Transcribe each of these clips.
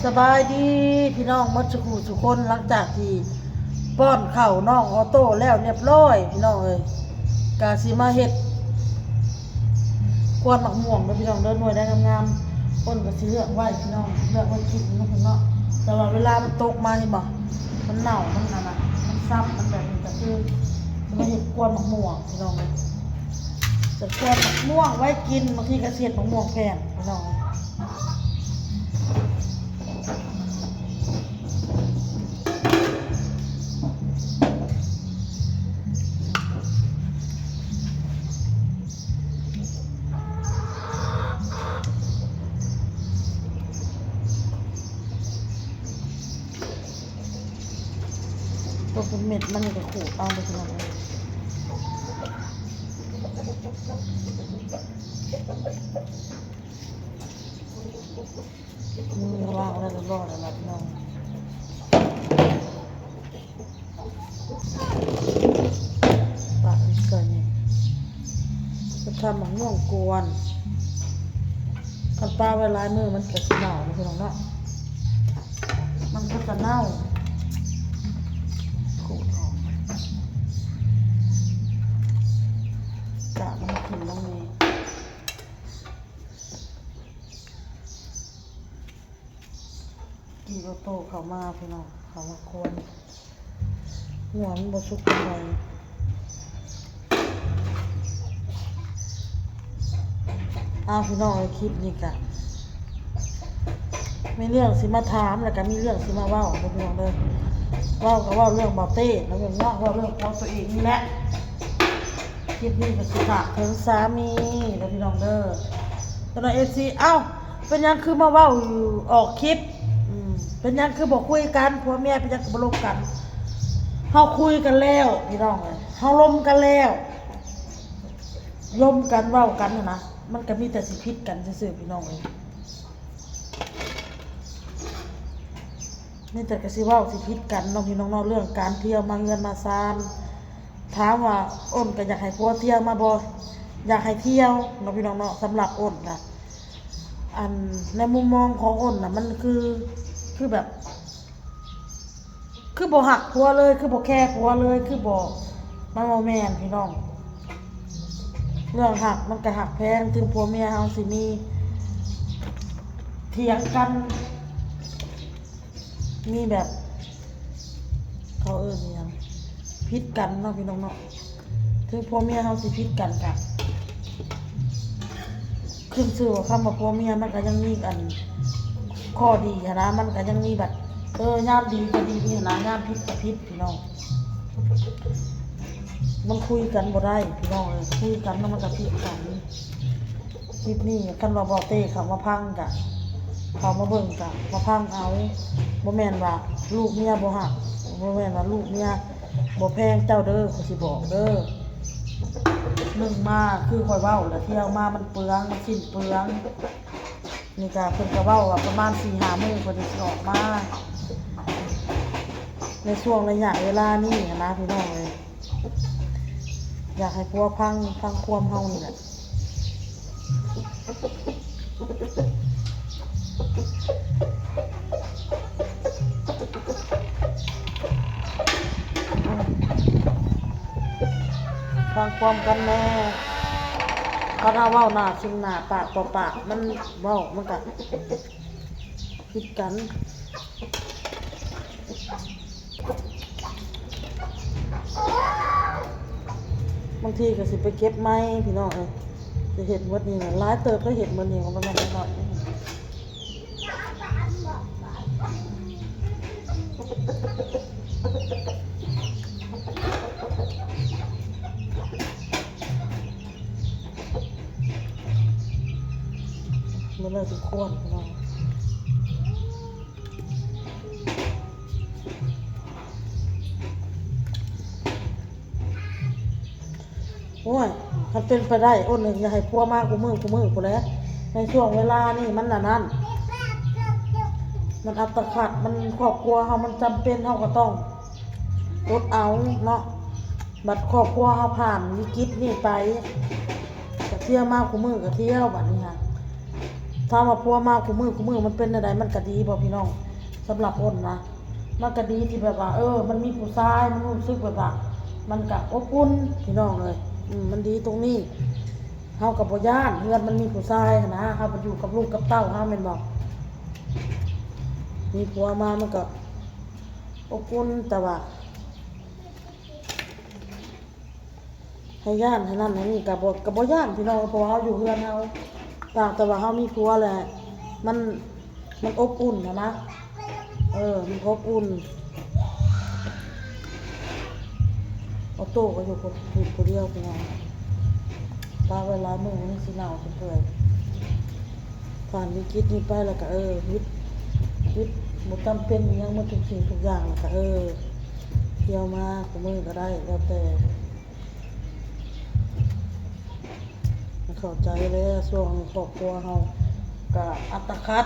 สบายดีพี่น้องมัดสุขุสุคนหลังจากที่ป้อนข้าวน้องออโต้แล้วเรียบร้อยพี่น้องเอ้ยกาสิมาเฮ็ดกวนหมักม่วงเด้อพี่น้องเดินหน่วยได้งามๆต้นก็สิเลือกไว้พี่น้องเลือกไว้กินเนาะพี่น้องแต่ว่าเวลามันตกมาเห็นบ่มันเน่ามันนั่นน่ะมันซ้ำมันแบบนี้ก็คือจะมาเฮ็ดกวนหมักม่วงพี่น้องเอ้ยจะกวนหมักม่วงไว้กินบางทีก็เสียดหมักม่วงแพงพี่น้องตัวเป็นเม็ดมันก็ขูดเอาไปทีละมือว่างแล้วรอดแล้วพี่น้องปากอีกเกินนี่จะทำหมักม่วงกวนกันปลาไว้ลายมือมันก็จะเน่าพี่น้องเนาะมันก็จะเน่าจะมันถึงตรงนี้กีโตเขามาพี่น้องเขามาคนหัวมันบสุกเลยพี่น้องคลิปนี้กะมีเรื่องสิมาถามแล้วก็มีเรื่องสิมาเว้าพี่น้องเลยเว้าก็เว้าเรื่องบอเต้แล้วก็เว้าเรื่องของตัวเองนี่แหละคลิปนี้ก็สิฝากถึงสามีแล้วพี่น้องเด้อตอนเอฟซีเป็นยังคือมาเว้าอยู่ออกคลิปเป็นยังคือบอกคุยกันผัวเมียเป็นยังบ่ลงกันเฮาคุยกันแล้วพี่น้องเอ้ยเฮาล้มกันแล้วล้มกันเว้ากันนะมันก็มีแต่สิผิดกันซื่อๆพี่น้องเอ้ยนี่แต่ก็สิเว้าสิผิดกันน้องพี่น้องเรื่องการเที่ยวมาเงินมาซานถามว่าอ้นก็อยากให้ผัวเที่ยวมาบ่อยากให้เที่ยวน้องพี่น้องเนาะสำหรับอ้นน่ะในมุมมองของอ้นน่ะมันคือแบบคือบ่หักผัวเลยคือบ่แคร์ผัวเลยคือบ่มันบ่แม่นพี่น้องเรื่องหักมันก็หักแพงถึงผัวเมียเฮาสิมีเถียงกันมีแบบเขาเนี่ยผิดกันเนาะพี่น้องเนาะถึงผัวเมียเฮาสิผิดกันกะขึ้นชื่อว่าคำว่าผัวเมียมันก็ยังมีข้อดีนะมันก็ยังมีแบบยามดีก็ดีนี่นะยามผิดก็ผิดพี่น้องมันคุยกันบ่ได้พี่น้องคุยกันแล้วมันก็ผิดกันคลิปนี้กันว่าบ่เต้เขามาพังกะเขามาเบิ่งกะมาพังเอาบ่แม่นว่าลูกเมียบ่หักบ่แม่นว่าลูกเมียบ่แพงเจ้าเด้อเขาสิบอกเด้อนึ่งมาคือคอยเว้าแล้วเที่ยวมามันเปลืองมันสิ้นเปลืองนี่ก็เพิ่นก็เว้าว่าประมาณ 4-5 มื้อเพิ่นสิออกมาในช่วงระยะเวลานี้นะพี่น้องเลยอยากให้ผัวพังความเฮานี่แหละฟังความกันแน่เขาถ้าเว้าหน้าชิงหน้าปากต่อปากมันเว้ามันก็คิดกันบางทีก็สิไปเก็บไม้พี่น้องจะเห็ดหมดนี่นะร้ายเติบก็เห็ดหมดนี่ของมันหน่อยมันเลยทุกคนพี่น้องโอ้ยมันเป็นไปได้อ้นหนึ่งอย่าให้พัวมากกูมือกูแล้วในช่วงเวลานี่มันนั่นมันอัตคัดมันครอบครัวเฮามันจำเป็นเฮาก็ต้องอดเอาเนาะบัดครอบครัวเฮาผ่านวิกฤตนี่ไปก็เที่ยวมากกูมือก็เที่ยวบัดนี้ค่ะ ถ้าว่าพัวมากูมือมันเป็นอะไรมันก็ดีบ่พี่น้องสำหรับอ้นนะมันก็ดีที่แบบว่ามันมีผู้ชายมันรู้สึกแบบว่ามันก็อบอุ่นพี่น้องเลยมันดีตรงนี้เฮากับบ่ย่านเฮือนมันมีผู้ชายนะเฮาไปอยู่กับลูกกับเต้าเฮาแม่นบ่มีผัวมามันก็อบอุ่นแต่ว่าให้ย่านให้นั่นให้นี่กับบ่ย่านพี่น้องเพราะว่าเฮาอยู่เฮือนเฮาต่างแต่ว่าเฮามีผัวแหละมันอบอุ่นนะมันอบอุ่นออโต้ก็อยู่กับผู้เดียวพี่น้องตาเวลามือมันสิหนาวเปื่อยผ่านวิกฤตนี้ไปแล้วก็วิทย์บ่จำเป็นยังมาทุกสิ่งทุกอย่างแล้วก็เที่ยวมากับมือก็ได้แล้วแต่เข้าใจเลยช่วงครอบครัวเฮาก็อัตคัด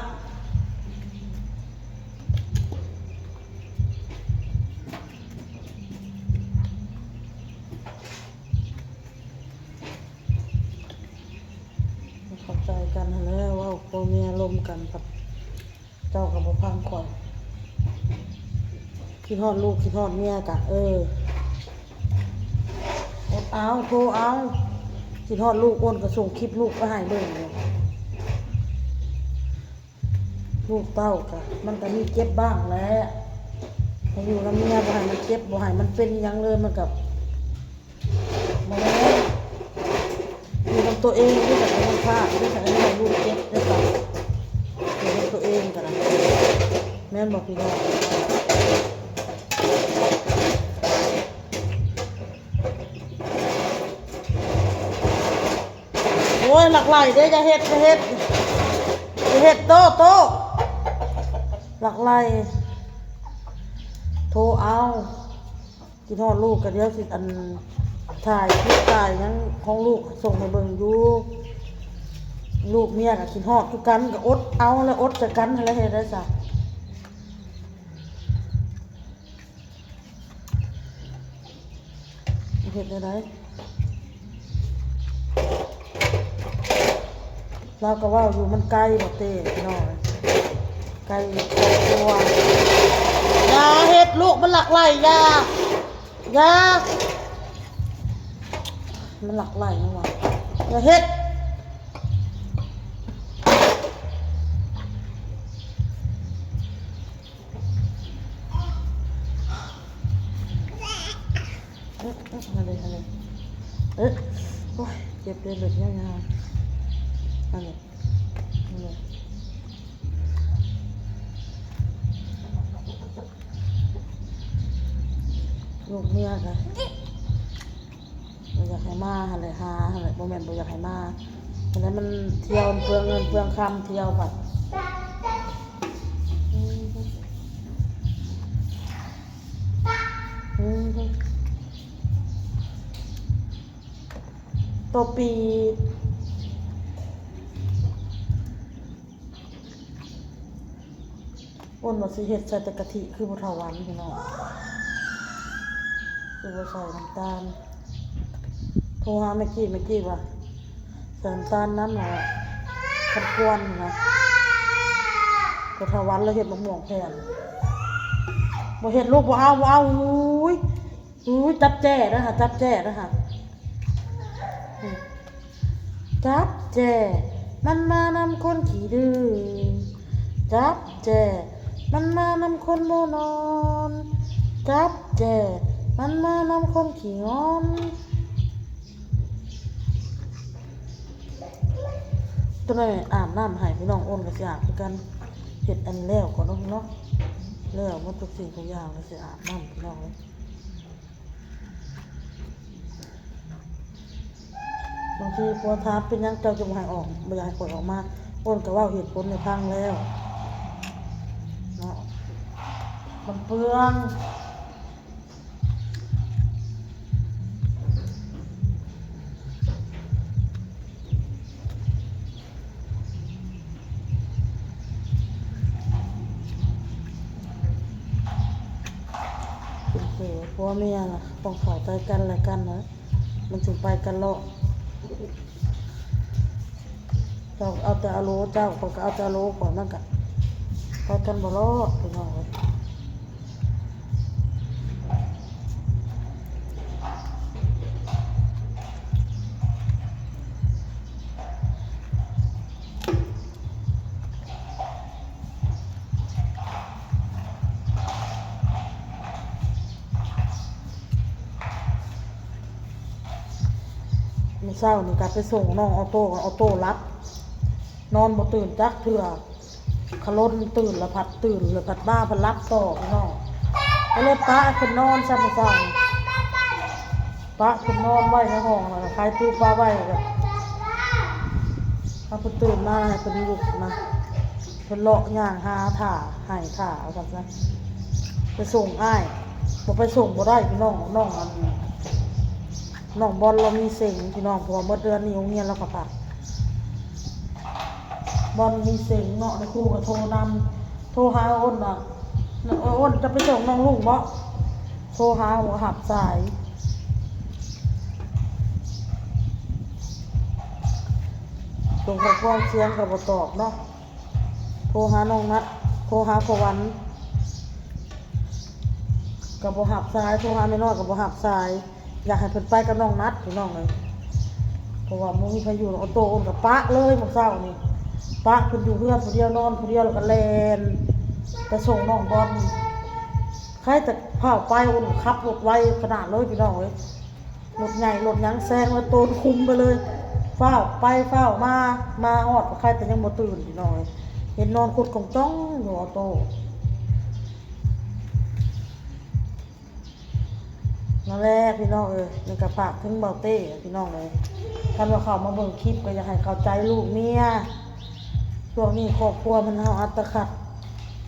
เข้าใจกันแล้วว่าพ่อเมียลมกันครับเจ้ากับบ่ฟังข่อยคิดฮอดลูกคิดฮอดเมียกะอดเอาโทรเอาคิดฮอดลูกอ้นก็ส่งคลิปลูกไปให้เบิ่งเลยลูกเต้ากะมันก็มีเจ็บบ้างแหละให้อยู่กับเมียบ่ให้มันเจ็บบ่ให้มันเป็นหยังเลยมันกับบ่แม่นอยู่กับตัวเองด้วยกับมันพลาดด้วยกับให้ลูกเจ็บด้วยกับอยู่กับตัวเองกันนะแม่นบอกพี่น้องโอ้ยหลักไหลเด้จะเฮ็ดโตหลักไหลโทรเอากินฮอดลูกกันเดี๋ยวสิถ่ายคลิปถ่ายยังของลูกส่งให้เบิ่งอยู่ลูกเมียกับกินฮอดคือกันก็อดเอาแล้วอดจะกันแล้วเฮ็ดได้ซะเฮ็ดได้เราก็ว่าอยู่มันไกลบ่เต้พี่น้องไกลครอบครัวอย่าเฮ็ดลูกมันหลักไหลอย่ามันหลักไหลนี่หว่าอย่าเฮ็ดอะไรโอ้ยเจ็บเลยเลยยาวๆอะไรลูกเมียกันบ่อยากให้มาอะไรบ่แม่นบ่อยากให้มาเพราะนั้นมันเที่ยวเปลืองเงินเปลืองคำเที่ยวบัดตัวปีอ้นว่าสิเฮ็ดใส่แต่กะทิคือบ่เท่าหวานพี่น้องคือบ่ใส่น้ำตาลโทรหาเมื่อกี้ว่าใส่น้ำตาลน้ำคันกวนนะก็เท่าหวานแล้วเฮ็ดมะม่วงแผ่นบ่เฮ็ดลูกบ่เอาอุ้ยจับแจ้นะคะจับแจ้นะคะจับแจ้มันมานำคนขี้ดื้อจับแจ้มันมานำคนโมนอนจับแจ้มันมานำคนขี้งอนตัวนี้อาบน้ำให้พี่น้องอ้นก็สิอาบคือกันเฮ็ดอันแล้วก่อนเนาะแล้วมันทุกสิ่งทุกอย่างก็สิอาบน้ำพี่น้องเลยบางทีพอถามเป็นยังเจ้าจะบ่ให้ออกบ่อยากให้ปล่อยออกมาอ้นก็ว่าเหตุผลในพังแล้วเนาะมันเปลืองพ่อแม่ล่ะต้องเข้าใจกันและกันนะมันถึงไปกันหรอก เราเอาแต่อะโลเจ้าเขาก็เอาแต่อะโลก่อนมันก็ไปกันบ่รอดพี่น้องเลยมื้อเช้านี่ก็ไปส่งน้องออโต้รับนอนบ่ตื่นจักเทื่อขล้นตื่นแล้วผัดตื่นแล้วผัดบ้าผัดรับต่อพี่น้องก็เลยปะขึ้นนอนซ้ำมื้อเช้าปะขึ้นนอนไว้ในห้องแล้วก็คลายตู้ปลาไว้แล้วก็พอเพิ่นตื่นมาให้เพิ่นลุกนะเพิ่นเลาะย่างหาถ่าให้ถ่าเอาซั่นซะไปส่งอ้ายบ่ไปส่งบ่ได้พี่น้องน้องบอลเรามีเซ็งพี่น้องเพราะว่าเมื่อเดือนนี้โรงเรียนเราก็พักบอลมีเซ็งเนาะในครูก็โทรหาอ้นน่ะอ้นจะไปส่งน้องลุงบ่โทรหาหัวหับสายส่งข้อความเสียงก็บ่ตอบเนาะโทรหาน้องนัดโทรหาพวันก็บ่หับสายโทรหาแม่น้อยก็บ่หับสายอยากให้เพิ่นไปกับน้องนัดพี่น้องเลยเพราะว่ามึงมีใครอยู่ออโต้อ้นกับปะเลยมื้อเช้านี่ปะเพิ่นอยู่เพื่อนผู้เดียวนอนผู้เดียวแล้วก็แล่นไปส่งน้องบอลใครแต่พาไปอ้นขับรถไวขนาดเลยพี่น้องเลยรถใหญ่รถยังแซงแล้วโตนคุมไปเลยฟ้าวไปฟ้าวมาฮอดใครแต่ยังบ่ตื่นพี่น้องเลยเห็นนอนคุดของจ้องอยู่ออโต้นั่นแหละพี่น้องนี่ก็ฝากถึงเบาเต้พี่น้องเลยท่านว่าเขามาเบิ่งคลิปก็อยากให้เข้าใจลูกเมียช่วงนี้ครอบครัวมันเฮาอัตคัด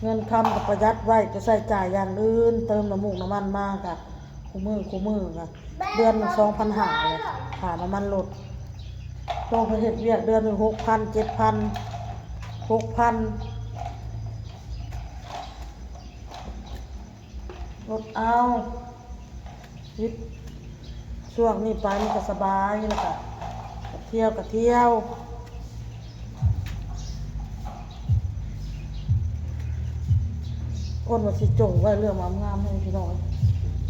เงินคำกับประหยัดไว้ไปใช้จ่ายอย่างอื่นเติมน้ำมูกน้ำมันมากอะคู่มืออะเดือนนึง2,500เลยค่าน้ำมันลดโตไปเฮ็ดเวียกเดือนนึง6,000 7,000 6,000ลดเอาวิทย์ช่วงนี้ไปมันก็สบายแล้วก็เที่ยวอ้นว่าสิจงไว้เรื่องงามให้พี่น้อง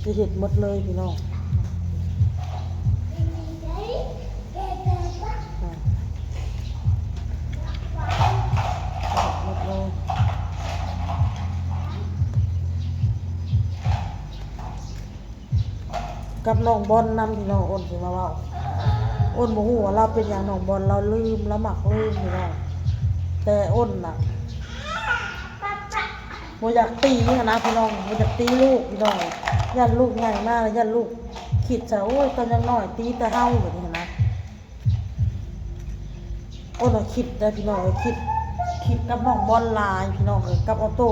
สิเห็ดหมดเลยพี่น้องหมดเลยกับน้องบอลนำพี่น้องอ้นสิมาเว้าอ้นบ่ฮู้ว่าเราเป็นอย่างน้องบอลเราลืมแล้วหมักลืมพี่น้องแต่อ้นน่ะบ่อยากตีนะพี่น้องบ่อยากตีลูกพี่น้องยันลูกใหญ่มากยันลูกคิดซะโอ้ยตอนยังน้อยตีแต่เฮาแบบนี้นะอ้นน่ะคิดได้พี่น้องคิดกับน้องบอลลายพี่น้องกับออโต้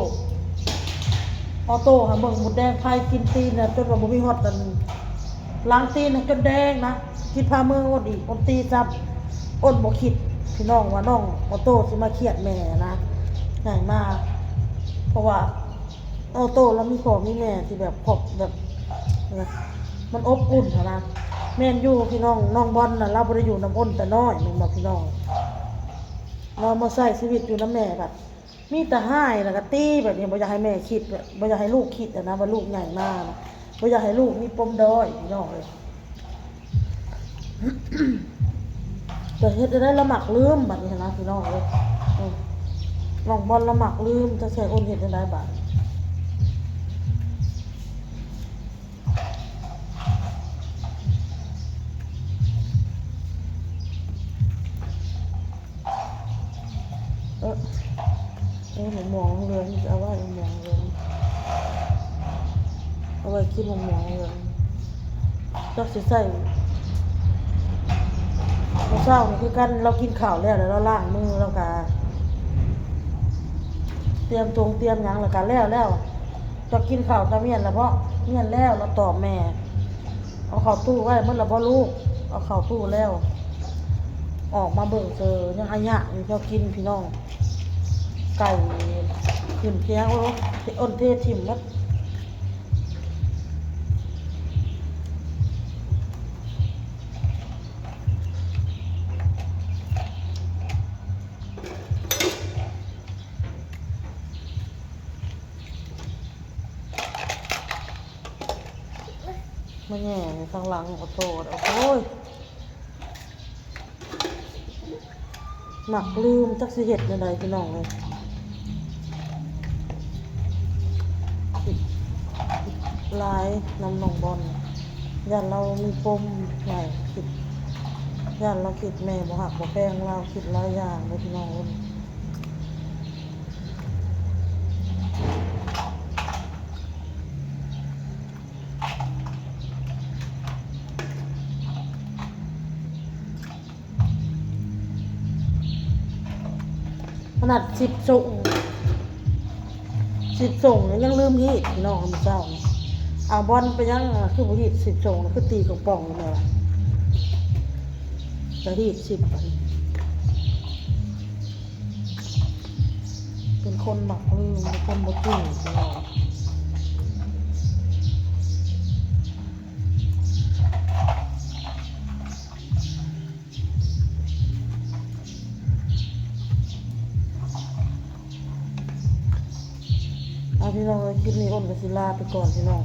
ค่ะเบิ่งหมดแดงไผกินตีนน่ะจนว่าบ่มีฮอดกันล้างตีนจนแดงนะคิดพามืออ้นอีกอ้นตีจับอ้นบ่คิดพี่น้องว่าน้องออโต้สิมาเครียดแม่นะใหญ่มากเพราะว่าออโต้แล้วมีพ่อมีแม่ที่แบบครอบแบบมันอบอุ่นนะแม่นอยู่พี่น้องบอลน่ะเราบ่ได้อยู่น้ำอ้นแต่น้อยนึงบอกพี่น้องเรามาใช้ชีวิตอยู่น้ำแม่แบบมีแต่ให้แล้วก็ตีแบบนี้บ่อยากให้แม่คิดบ่อยากให้ลูกคิดนะว่าลูกใหญ่มากนะบ่อยากให้ลูกมีปมด้อยพี่น้องเลยแต่เฮ็ดได้ละหมักลืมบัดนี้นะพี่น้องเลยน้องบอลละหมักลืมจะใช้อ้นเฮ็ดได้บัดหมูหมองเรืองเอาไว้หมูหมองเรืองเอาไว้กินหมูหมองเรืองต้องใส่เช้านี่คือกันเรากินข้าวแล้วเราล้างมือแล้วก็เตรียมหยังแล้วก็แล้วจะกินข้าวกับเมียนแล้วเพราะเมียนแล้วเราตอบแม่เอาเข้าตู้ไว้เมื่อเราบ่ลูกเอาเข้าตู้แล้วออกมาเบิ่งเจอยังอันยะนี่เรากินพี่น้องไก่ขึ้นเพียงอ้นเทถิ่มมัด มาแง่ทางหลังขอโทษโอ้ยหมักลืมจักสิเห็ดในใดพี่น้องเลยลายนำหนองบอลย่านเรามีปมใหญ่คิดย่านเราคิดแม่บ่หักบ่แพงเราคิดหลายอย่างเลยพี่น้องเลยขนาด10 ส่งยังลืมฮีดพี่น้องมันเจ้าเอาบอลไปยังคือบ่ฮีด10 ส่งคือตีกับป่องนี่แหละจะฮีด10เป็นคนหมักลืมเป็นคนบ่เก่งพี่น้องพี่น้องคลิปนี้อ้นกับศิลาไปก่อนพี่น้อง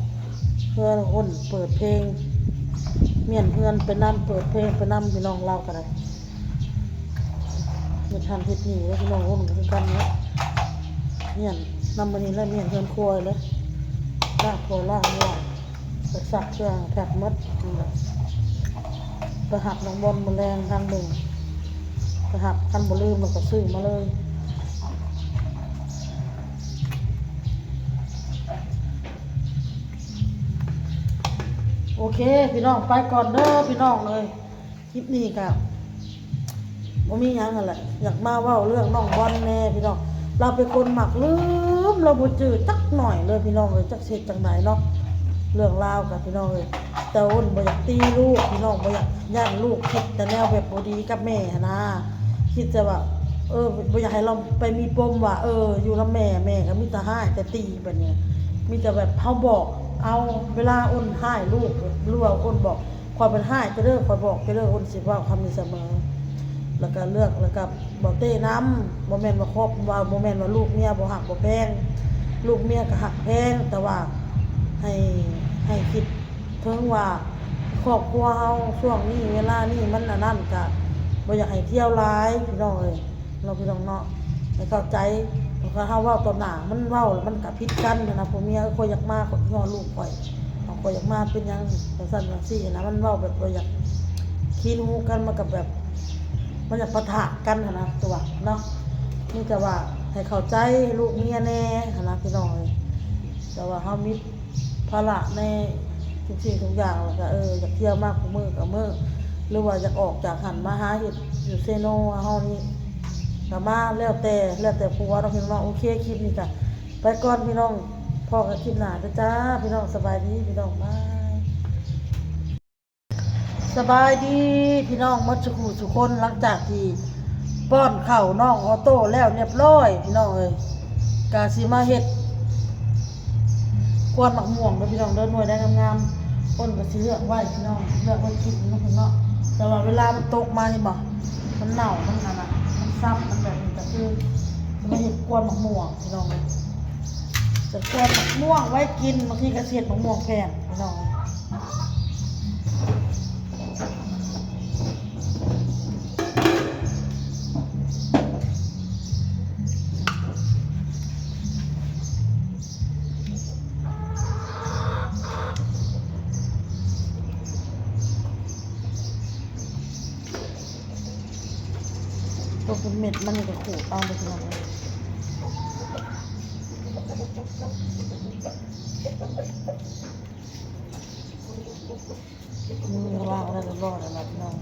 เพื่ออ้นเปิดเพลงเมียนเพื่อนไปนำเปิดเพลงไปนำพี่น้องเล่ากันเลยเมียนทันทิศนี้แล้วพี่น้องอ้นกันกันเนี่ยเมียนนำมานี้แล้วเมียนเพื่อนครัวเลยลากครัวลากหัวไปสักเครื่องแทบมัดไปหักน้องบอลมาแรงทางหนึ่งไปหักคันบลืมมันก็ซื้อมาเลยโอเคพี่น้องไปก่อนเด้อพี่น้องเลยคลิปนี้กับบ่มีหยังนั่นแหละอยากมาเว้าเรื่องน้องบอลแน่พี่น้องเราเป็นคนหมักลืมเราบ่จืดจักหน่อยเลยพี่น้องเลยจักเสร็จจังไหนเนาะเรื่องราวกับพี่น้องเลยแต่อ้นบ่อยากตีลูกพี่น้องบ่อยากย่านลูกคิดแต่แนวแบบบ่ดีกับแม่นะคิดจะว่าบ่อยากให้เราไปมีปมว่าอยู่กับแม่ก็มีแต่ให้แต่ตีแบบนี้มีแต่แบบเฮาบอกเอาเวลาอ้นให้ลูกรู้ว่าอ้นบอกความเป็นให้จะเลิกความบอกจะเลิกอ้นสิว่าคำนี้เสมอแล้วก็เลือกแล้วก็บอกเต้น้ำบ่แม่นว่าครอบว่าบ่แม่นว่าลูกเมียบ่หักบ่แพงลูกเมียก็หักแพงแต่ว่าให้คิดถึงว่าครอบครัวเฮาช่วงนี้เวลานี้มันนั่นก็บ่อยากให้เที่ยวร้ายพี่น้องเอ้ยเราพี่น้องเนาะให้เข้าใจแล้วก็เฮาเว้าต่อหน้ามันเว้ามันก็ผิดกันนะผมเมียข่อยอยากมาข่อยง้อลูกข่อยข่อยอยากมาเป็นหยังจังซั่นจังซี่นะมันเว้าแบบบ่อยากคิดฮู้กันมากับแบบมันจะปะทะกันนะตัวเนาะนี่จะว่าให้เข้าใจลูกเมียแน่นะพี่น้องเลยแต่ว่าเขามีภาระในทุกสิ่งทุกอย่างแล้วก็อยากเที่ยวมากกว่ามือกับมือหรือว่าอยากออกจากหันมาหาเห็ดอยู่เซโนเฮานี่ก็มาแล้วแต่ผัวเราพี่น้องโอเคคลิปนี้จ้ะไปก่อนพี่น้องพอกับคลิปหน้าจ้าพี่น้องสบายดีพี่น้องบายสบายดีพี่น้องมัดสุขุสุคนหลังจากที่ป้อนข้าวน้องออโต้แล้วเรียบร้อยพี่น้องเอ้ยกาสิมาเฮ็ดกวนหมักม่วงเด้อพี่น้องเด้อหน่วยได้งามๆต้นก็สิเลือกไว้พี่น้องเลือกไว้คิดเนาะพี่น้องแต่ว่าเวลามันตกมานี่บ่มันเน่ามันนั่นน่ะมันซ้ำมันแบบนี้ก็คือมาเฮ็ดกวนหมักม่วงพี่น้องเอ้ยจะกวนหมักม่วงไว้กินบางทีก็เสียดหมักม่วงแพงพี่น้องตัวเป็นเม็ดมันก็ขูดเอาไปทีละมือวางแล้วรอดแล้วพี่น้อง